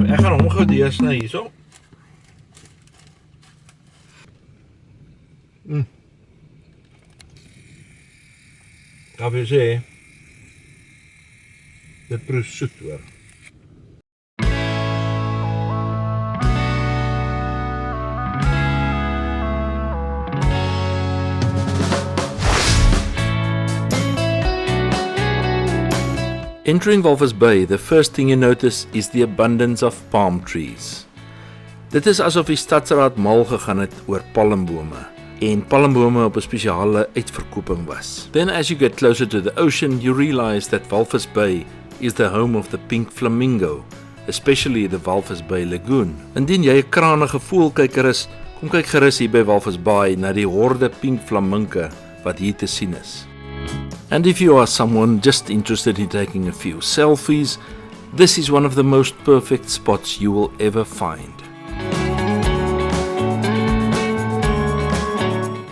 Ek gaan hom gou deesny hierso. Kan jy sê, dit proef soet hoor. Entering Walvis Bay, the first thing you notice is the abundance of palm trees. Dit is asof die stadsraad mal gegaan het oor palmbome en palmbome op 'n spesiale uitverkoping was. Then as you get closer to the ocean, you realize that Walvis Bay is the home of the pink flamingo, especially the Walvis Bay Lagoon. Indien jy 'n kranige voëlkyker is, kom kyk gerus hier by Walvis Bay na die horde pink flaminke wat hier te sien is. And if you are someone just interested in taking a few selfies, this is one of the most perfect spots you will ever find.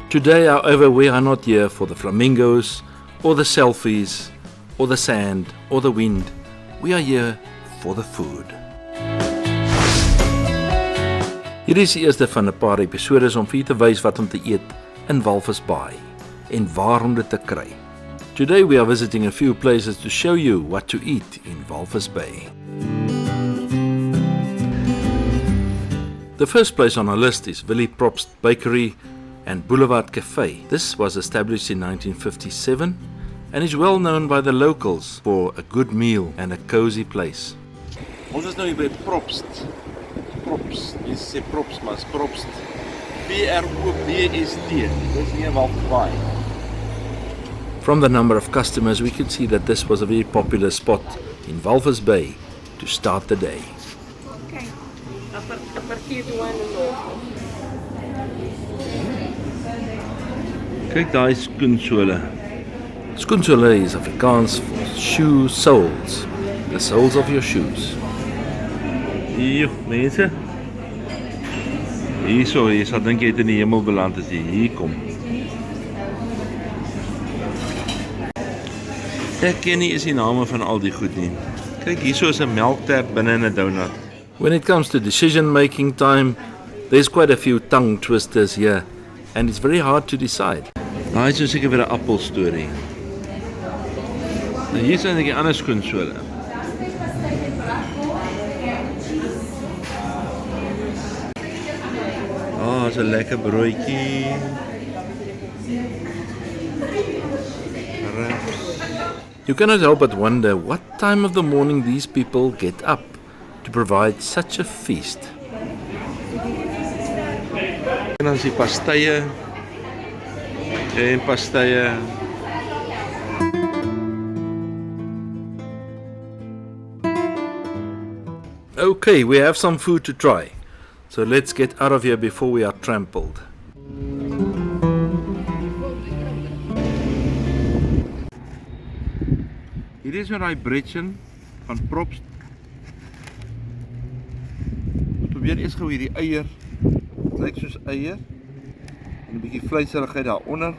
Today, however, we are not here for the flamingos, or the selfies, or the sand, or the wind. We are here for the food. Hier is die eerste van 'n paar episodes om vir te wys wat om te eet in Walvis Bay en waar om dit te kry. Today we are visiting a few places to show you what to eat in Walvis Bay. The first place on our list is Willie Probst Bakery and Boulevard Cafe. This was established in 1957 and is well known by the locals for a good meal and a cozy place. Ons is nou hier by Probst. Probst, jy sê Probst, maar is Probst. Probst. Dis nie Walvis Bay. From the number of customers, we could see that this was a very popular spot in Walvis Bay to start the day. Okay, a partir do ano novo. Kyk daai skoensole. Skoensole is Afrikaans for shoe soles, the soles of your shoes. Hier, mense. Hierso, jy sal dink jy het in die hemel beland as jy hier kom. Ek ken nie is die name van al die goed nie. Kyk, hierso is 'n melktert binne in 'n donut. When it comes to decision-making time, there's quite a few tongue twisters here, and it's very hard to decide. Daai is so seker weer 'n appel storie. Nou hier is eintlik die ander skoensole. Is 'n lekker broodjie. You cannot help but wonder what time of the morning these people get up to provide such a feast. En dan is die pastye. En pastye. Okay, we have some food to try. So let's get out of here before we are trampled. Hier is daai bretchen van Probst. Ons probeer eers gou hierdie eier. Dit lyk soos eier. En 'n bietjie vleiserigheid daaronder.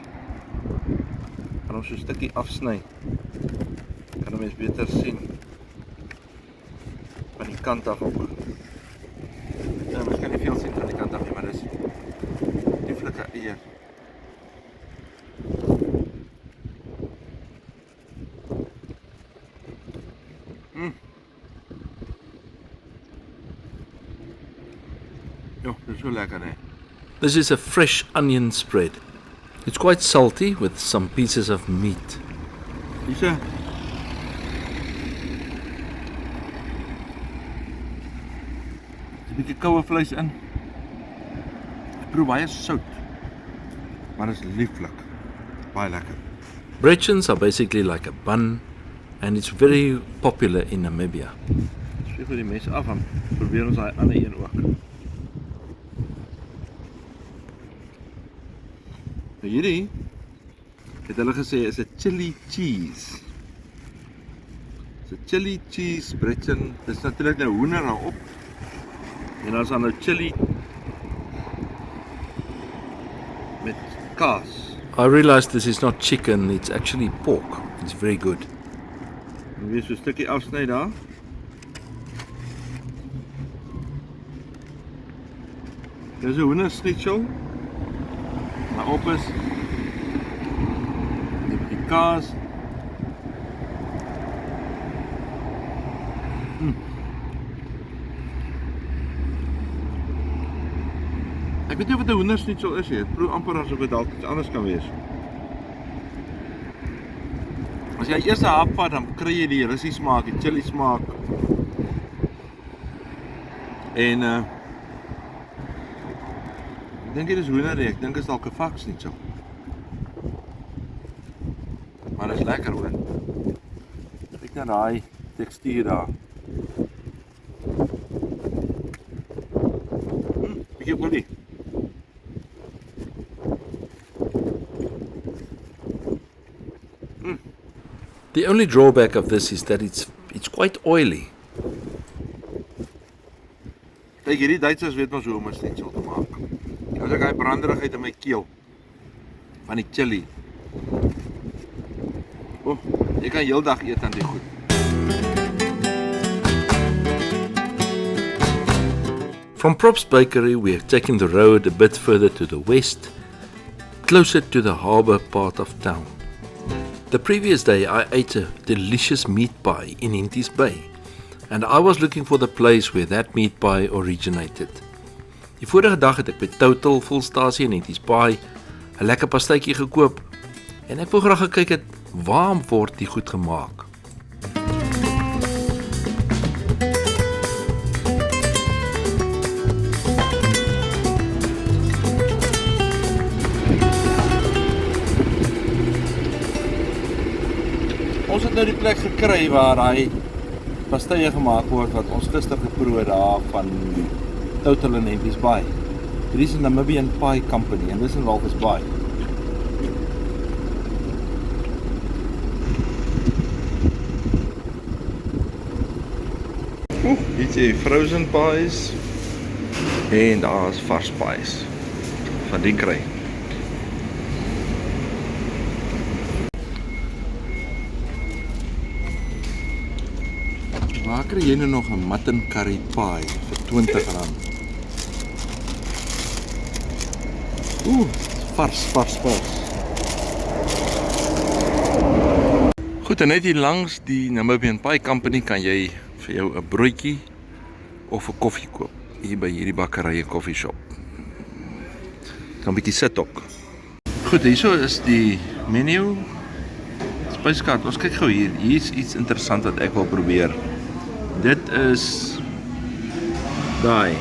Gaan ons so 'n stukkie afsny. Kan 'n mens beter sien. Van die kant af ook. Ja, mens kan nie veel sien van die kant af nie, maar dis lieflike eier. Ja, dit is so lekker hè. This is a fresh onion spread. It's quite salty with some pieces of meat. Hier's 'n bietjie koue vleis in. Ek proe baie sout. Maar dit is lieflik. Baie lekker. Bretchens are basically like a bun, and it's very popular in Namibia. Sê vir die mense af en probeer ons daai ander een ook. Nou hierdie het hulle gesê is 'n chili cheese. Dis 'n chili cheese bretchen. Dis natuurlik nou hoender daarop. En dan is daar nou chili met kaas. I realized this is not chicken, it's actually pork. It's very good. En weer so 'n stukkie afsny daar. Dis 'n hoendersnitzel. Maar op is 'n bietjie kaas. Ek weet nie wat 'n hoendersnitzel is nie. Dit proe amper asof dit dalk iets anders kan wees. As jy eers 'n hap vat, dan kry jy die russie smaak, die chili smaak. En ek dink dit is hoender nie, ek dink dit is dalk 'n varksnitzel. Maar dit is lekker hoor. Kyk na daai tekstuur daar. Bietjie olie. The only drawback of this is that it's quite oily. Kyk, hierdie Duitsers weet mos hoe om 'n schnitzel te maak. Nou as ek daai branderigheid in my keel van die chili. Jy kan heeldag eet aan die goed. From Props Bakery, we have taken the road a bit further to the west, closer to the harbour part of town. The previous day I ate a delicious meat pie in Henties Bay, and I was looking for the place where that meat pie originated. Die vorige dag het ek by Total Volstasie in Henties Bay 'n lekker pastytjie gekoop en ek wou graag gekyk het waar word die goed gemaak. Ons het nou die plek gekry waar daai pastye gemaak word wat ons gister geproe het daar van Total in Henties Bay. Hierdie is 'n Namibian Pie Company en dis in Walvis Bay. Hier is jy frozen pies en daar's vars pies van die kry. Waar kry jy nou nog 'n mutton curry pie vir R20? Vars. Goed, en net hier langs die Namibian Pie Company kan jy vir jou 'n broodjie of 'n koffie koop hier by hierdie bakkerye koffie shop. Kan 'n bietjie sit ook. Goed, hierso is die menu. Spyskaart, ons kyk gou hier. Hier is iets interessant wat ek wil probeer. Dit is daai.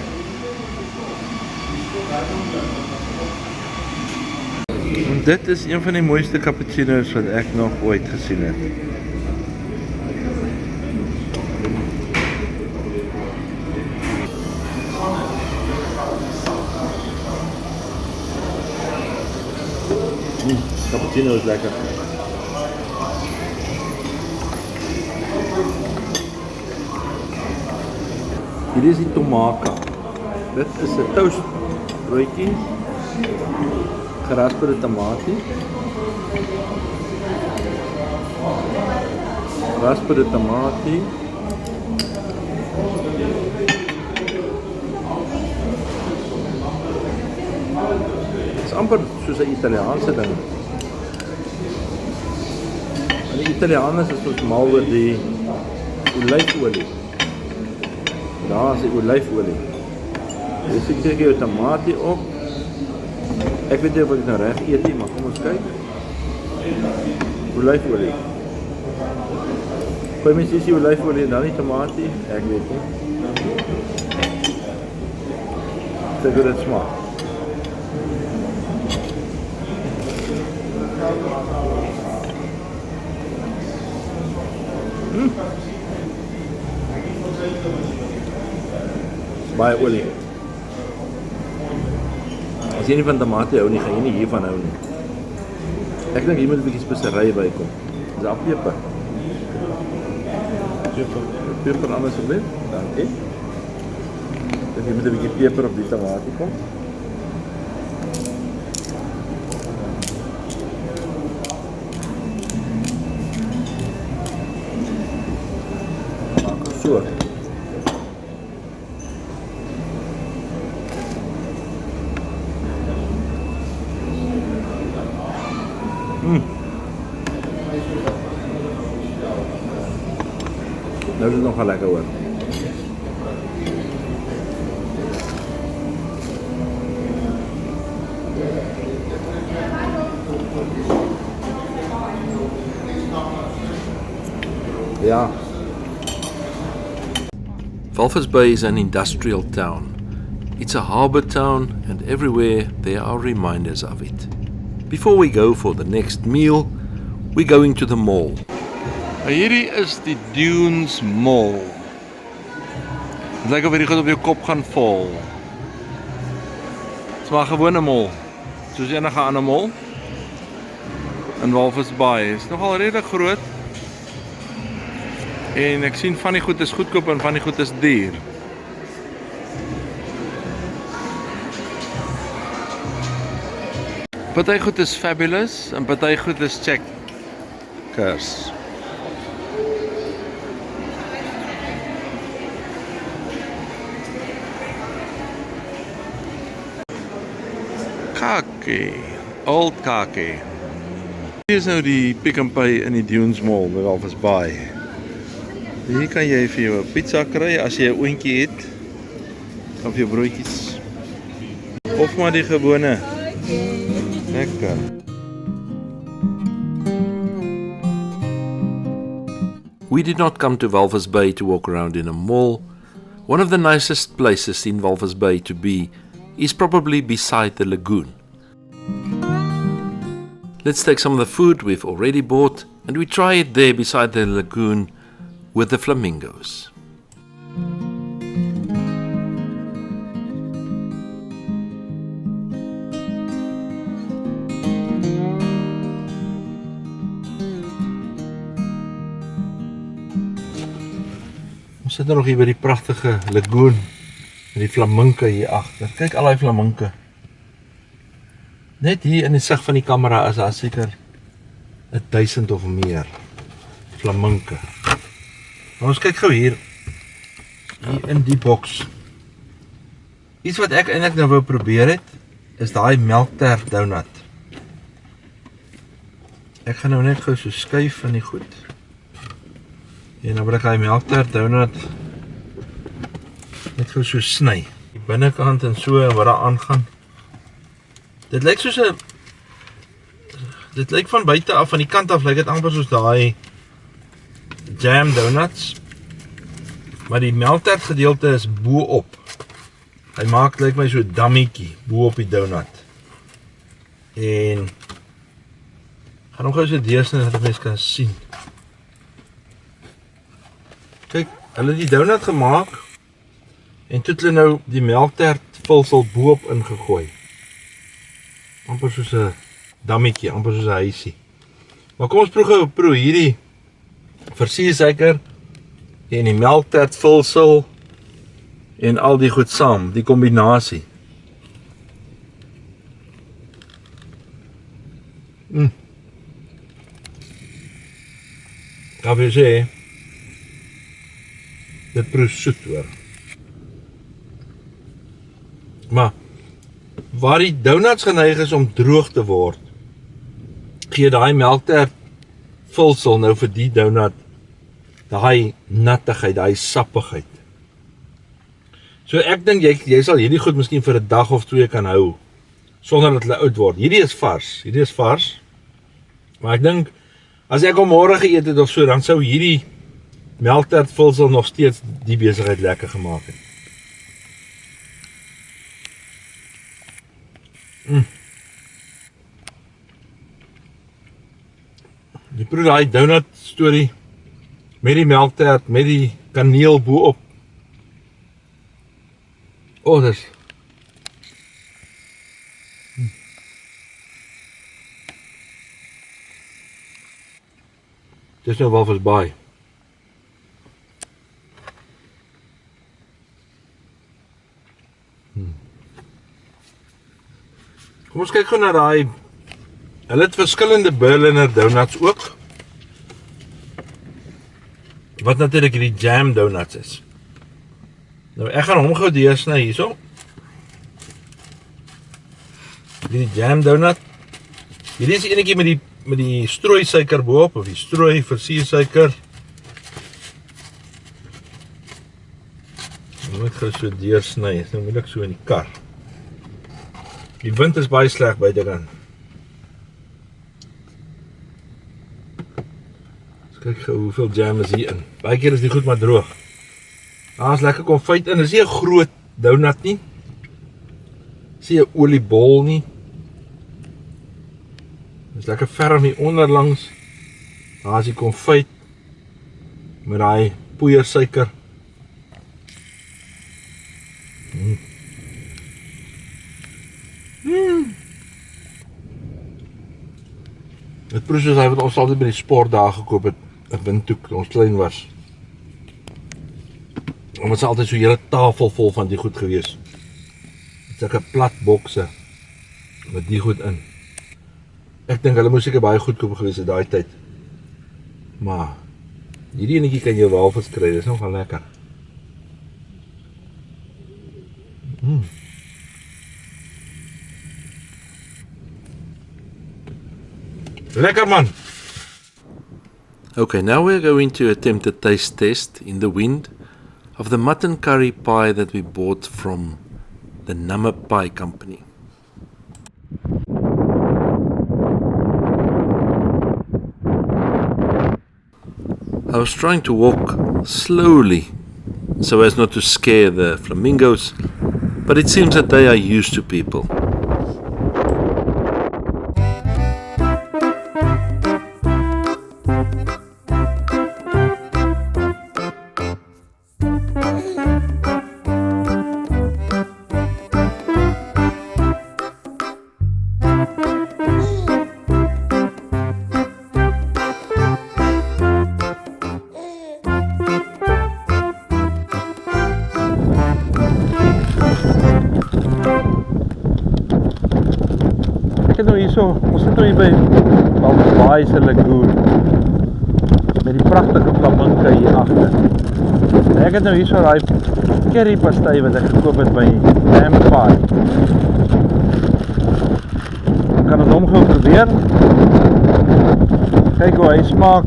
En dit is een van die mooiste cappuccino's wat ek nog ooit gesien het. Cappuccino is lekker. Hier is die tomaka. Dit is 'n toast broodjie. Gerasperde tamatie. Gerasperde tamatie. Dit is amper soos 'n Italiaanse ding. En die Italianers is mos mal oor die olyfolie. Daar is die olyfolie. Dis ek sê jou tamatie op. Ek weet nie of ek nou reg eet nie, maar kom ons kyk. Olyfolie. Gooi mens die olyfolie en dan die tamatie? Ek weet nie. Kyk hoe dit smaak. Baie olie. As jy nie van tamatie hou nie, gaan jy nie hiervan hou nie. Ek dink hier moet 'n bietjie spesery bykom. Dis al peper. Peper anders asseblief. Dankie. Dink jy moet 'n bietjie peper op die tamatie kom. So. is dit nogal lekker hoor. Ja. Walvis Bay is an industrial town. It's a harbour town and everywhere there are reminders of it. Before we go for the next meal, we're going to the mall. Hierdie is die Dunes Mall. Het lyk of hierdie goed op jou kop gaan val. Het is maar 'n gewone mall, soos enige ander mall in Walvis Bay. Het is nogal redelik groot. En ek sien van die goed is goedkoop en van die goed is duur. Party goed is fabulous en party goed is checkers. Kaki, Old Kaki. Hier is nou die Pick n Pay in die Dunes Mall by Walvis Bay. Hier kan jy vir jou 'n pizza kry as jy 'n oontjie het. Of jou broodjies. Of maar die gewone. Lekker. We did not come to Walvis Bay to walk around in a mall. One of the nicest places in Walvis Bay to be is probably beside the lagoon. Let's take some of the food we've already bought and we try it there beside the lagoon with the flamingos. Ons sit nou nog hier by die pragtige lagoon met die flaminke hier agter. Kyk al die flaminke. Net hier in die sig van die kamera is daar seker 1000 of meer flaminke. Maar ons kyk gou hier in die boks. Iets wat ek eintlik nou wou probeer het, is daai melktert donut. Ek gaan nou net gou so skuif van die goed. En dan wil ek daai melktert donut net gou so sny. Die binnekant en so en wat daar aangaan. Dit lyk soos 'n dit lyk van buite af, van die kant af lyk dit amper soos daai jam donuts. Maar die melktert gedeelte is bo op. Hy maak lyk my so 'n dammetjie bo op die donut. En gaan nog gou so deursny dat mense kan sien. Kyk, hulle het die donut gemaak en toe het hulle nou die melktert vulsel bo op ingegooi. Amper soos 'n dammetjie, amper soos 'n huisie. Maar kom ons proe hierdie versiersuiker en die melktert vulsel en al die goed saam, die kombinasie. Kan jy sê, dit proe soet hoor. Maar waar die donuts geneig is om droog te word, gee daai melktert vulsel nou vir die donut daai nattigheid, daai sappigheid. So ek dink jy sal hierdie goed miskien vir 'n dag of 2 kan hou sonder dat hulle oud word. Hierdie is vars. Maar ek dink as ek hom môre geëet het of so, dan sou hierdie melktert vulsel nog steeds die besigheid lekker gemaak het. Jy proe daai donut storie met die melktert, met die kaneel bo op. Dis dis nou Walvis Bay. Kom ons kyk gou na daai. Hulle het verskillende Berliner donuts ook. Wat natuurlik die jam donuts is. Nou ek gaan hom gou deursny hierso. Die jam donut. Hierdie is enetjie met die strooi suiker bo-op of die strooi versiersuiker. Moet gou so deursny, is nou moeilik so in die kar. Die wind is baie sleg buitekant. Kyk gou hoeveel jam is hier in. Baie keer is die goed maar droog. Daar is lekker konfyt in. Dis nie 'n groot donut nie. Dis nie 'n oliebol nie. Dis lekker ferm hier onderlangs. Daar is die konfyt met daai poeiersuiker. Dit proe soos hy wat ons altyd by die sportdae gekoop het, 'n windhoek, toe ons klein was. En dit is altyd so 'n hele tafel vol van die goed gewees. Dit is 'n plat bokse met die goed in. Ek dink hulle moes seker baie goedkoop gewees het daai tyd. Maar hierdie enetjie kan jy wel verskry, dis nogal lekker. Lekker man! Okay, now we're going to attempt a taste test in the wind of the mutton curry pie that we bought from the Number Pie Company. I was trying to walk slowly so as not to scare the flamingos, but it seems that they are used to people. Ek het nou hierso, ons sit nou hier by Walvis Bay se lagoon met die pragtige flamingo hier agter. Ek het nou hierso daai curry pastei wat ek gekoop het by Lamb Pie. Ek kan dit hom gou probeer. Kyk hoe hy smaak.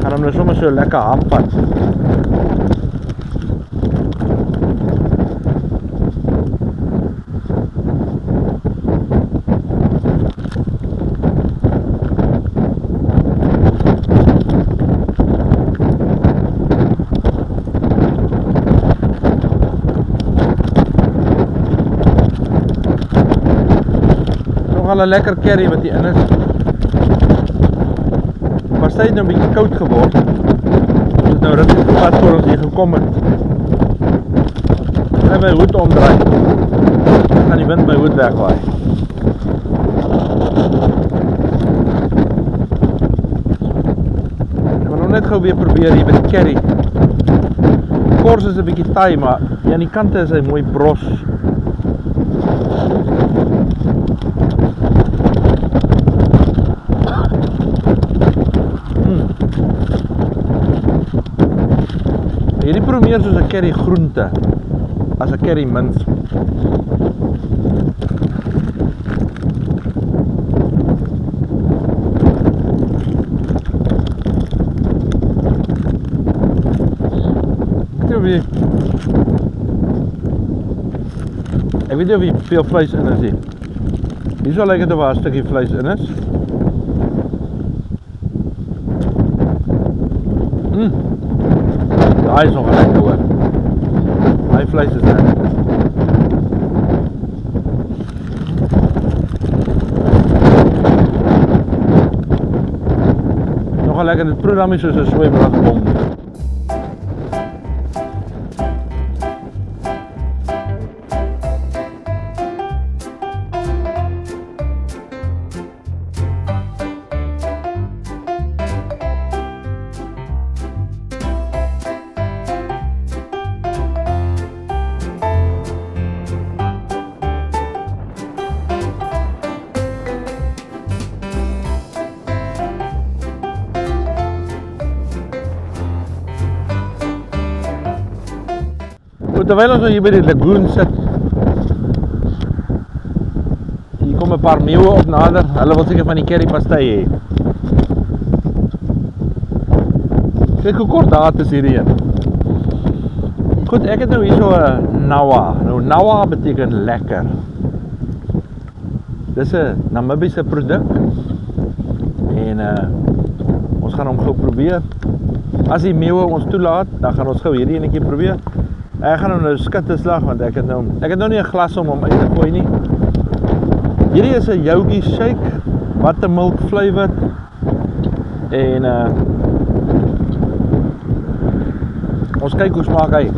Gaan hom nou sommer so lekker hapvat. Nogal 'n lekker curry wat hier in is. Pastei het nou 'n bietjie koud geword. Ons het nou rukkie gevat voor ons hier gekom het. Ek gaan my hoed omdraai. Dan gaan die wind my hoed wegwaai. Ek wil nou net gou weer probeer hier met die curry. Kors is 'n bietjie taai, maar hier aan die kante is hy mooi bros. Hierdie proe meer soos 'n curry groente as 'n curry mince. Ek weet nie of hier veel vleis in is hier. Hier sal lyk dit of daar 'n stukkie vleis in is. Daai is nog lekker hoor. Daai vleis is lekker. Nog lekker, dit proe dan soos 'n swembradbom. Terwyl ons hier by die lagoon sit, hier kom 'n paar meeuwe op nader, hulle wil seker van die curry pastei hê. Kyk hoe kort daad is hierdie een. Goed, ek het nou hier so 'n Nawa. Nou Nawa beteken lekker. Dis 'n Namibiese produk. En ons gaan hom gou probeer. As die meeuwe ons toelaat, dan gaan ons gou hierdie enetjie probeer. Ek gaan hom nou skitte slag want ek het nou nie 'n glas om hom uit te gooi nie. Hierdie is 'n Yogi shake, buttermilk flavored. En ons kyk hoe smaak hy.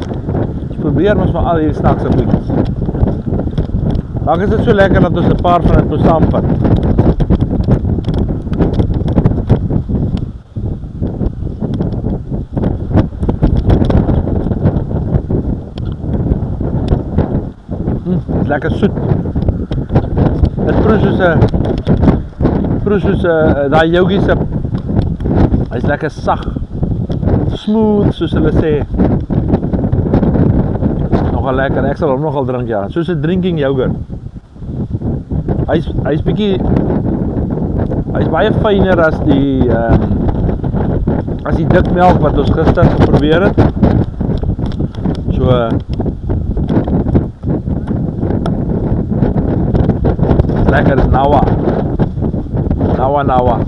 Ons probeer ons maar al hierdie snaakse goedjies. Dalk is dit so lekker dat ons 'n paar van dit moet saamvat. Lekker soet. Dit proe soos daai Yogi se. Hy's lekker sag. Smooth soos hulle sê. Nogal lekker. Ek sal hom nogal drink ja. Soos 'n drinking yoghurt. Hy's baie fyner as die dik melk wat ons gister geprobeer het. So lekker is Nawa. Nawa.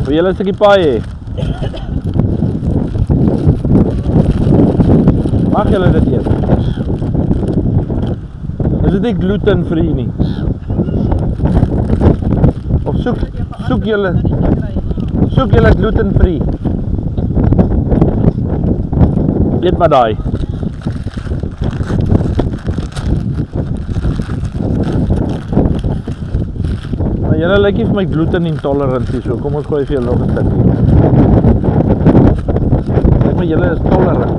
Wil julle 'n stukkie paai hê? Mag julle dit eet? Is dit nie gluten-free nie? Of soek julle gluten-free? Eet maar daai. Maar julle lyk nie vir my gluten intolerant nie, so kom ons gooi vir julle nog 'n stukkie. Lyk my julle is tolerant.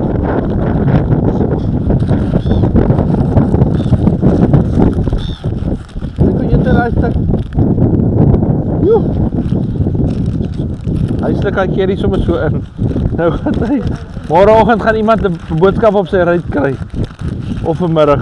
Ek kan eet daai stuk. Joe. Hy sluk hy keer hier sommer so in. Nou gaan hy. Môreoggend gaan iemand 'n boodskap op sy ruit kry. Of vanmiddag.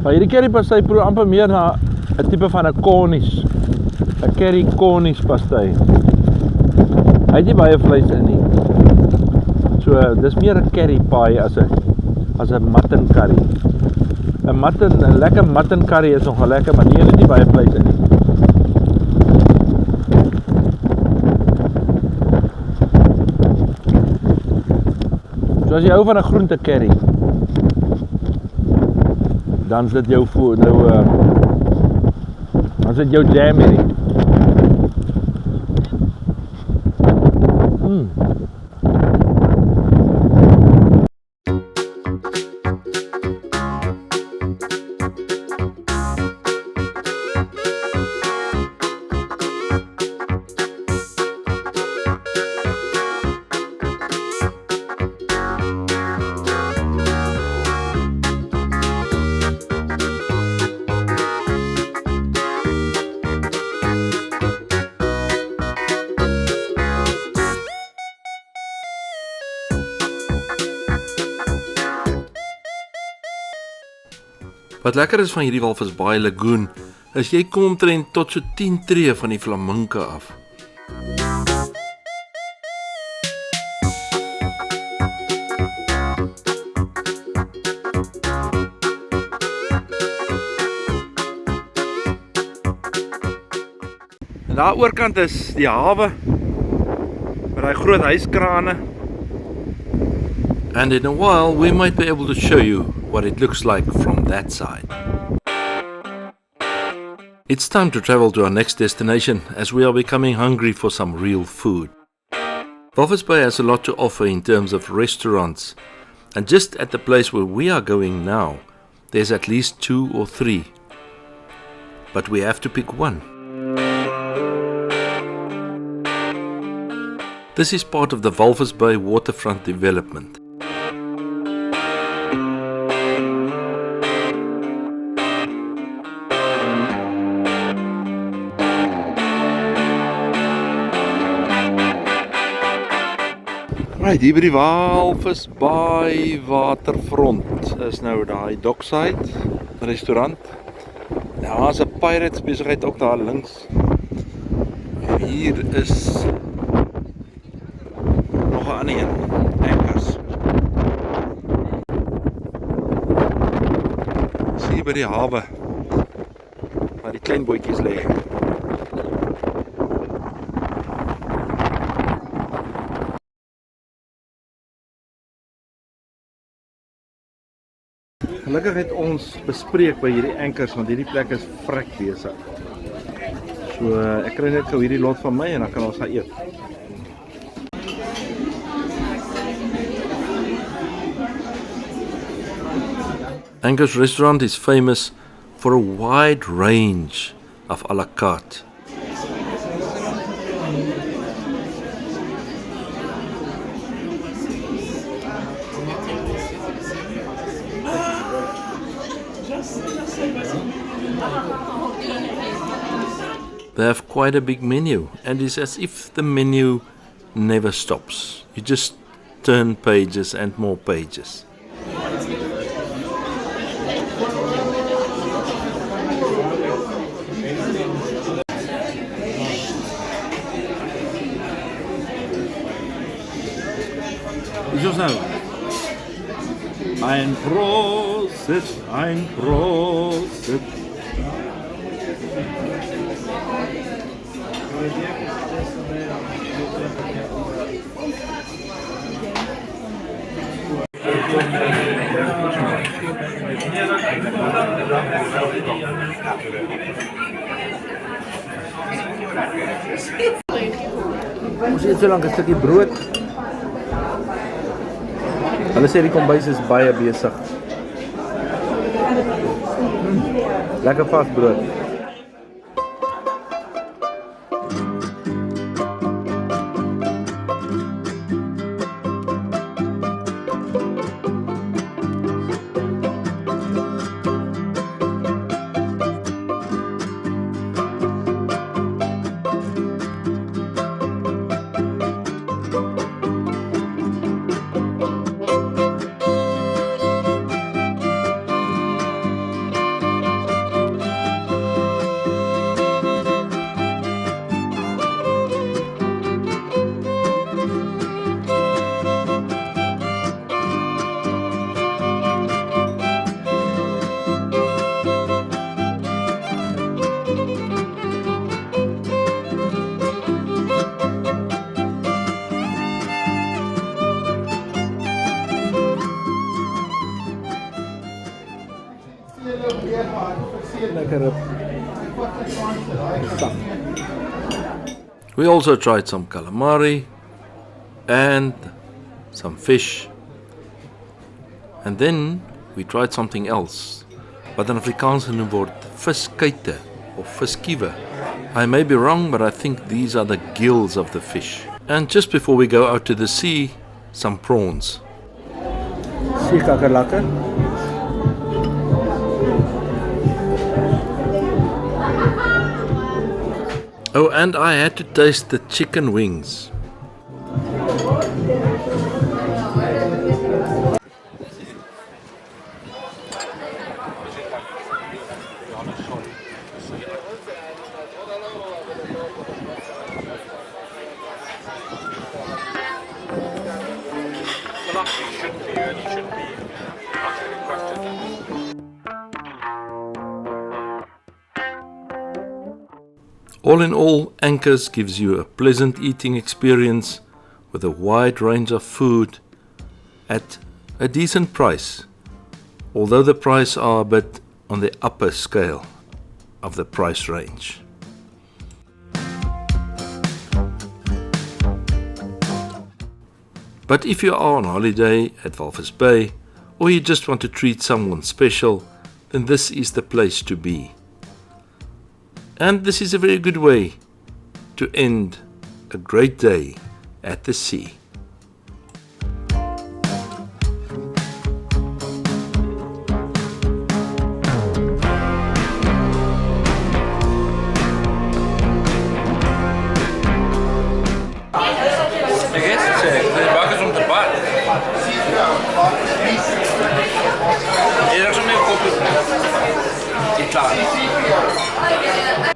Maar hierdie curry pastei proe amper meer na 'n tipe van 'n cornish. 'n curry cornish pastei. Hy het nie baie vleis in nie. So dis meer 'n curry pie as 'n mutton curry. 'n lekker mutton curry is nogal lekker, maar die het nie baie vleis in nie. So as jy hou van 'n groente curry, dan is dit jou dan is dit jou jam hierdie. Wat lekker is van hierdie Walvisbaai Lagoon, is jy kom omtrent tot so 10 tree van die flaminke af. En daar oorkant is die hawe met daai groot huiskrane. And in a while we might be able to show you what it looks like from that side. It's time to travel to our next destination as we are becoming hungry for some real food. Walvis Bay has a lot to offer in terms of restaurants, and just at the place where we are going now, there's at least 2 or 3. But we have to pick one. This is part of the Walvis Bay waterfront development. Right, hier by die Walvis Bay waterfront is nou daai Dockside restaurant. Daar's 'n Pirates besigheid ook daar links. En hier is nog 'n ander een, Anchors. Hier by die hawe waar die klein bootjies lê. Gelukkig het ons bespreek by hierdie Anchors want hierdie plek is vrek besig. So ek kry net gou hierdie lot van my en dan kan ons gaan eet. Anchors restaurant is famous for a wide range of a la carte. They have quite a big menu, and it's as if the menu never stops. You just turn pages and more pages. Is ons nou? Ein Prosit, ein Prosit. Ons eet so lank 'n stukkie brood. Hulle sê die kombuis is baie besig. Lekker vas brood. We also tried some calamari and some fish, and then we tried something else wat in Afrikaans genoem word viskuite of viskiewe. I may be wrong, but I think these are the gills of the fish. And just before we go out to the sea, some prawns. Sea kakkerlakke. Oh, and I had to taste the chicken wings. All in all, Anchors gives you a pleasant eating experience with a wide range of food at a decent price, although the prices are a bit on the upper scale of the price range. But if you are on holiday at Walvis Bay, or you just want to treat someone special, then this is the place to be. And this is a very good way to end a great day at the sea. De rest zegt, de bakkers om te klaar.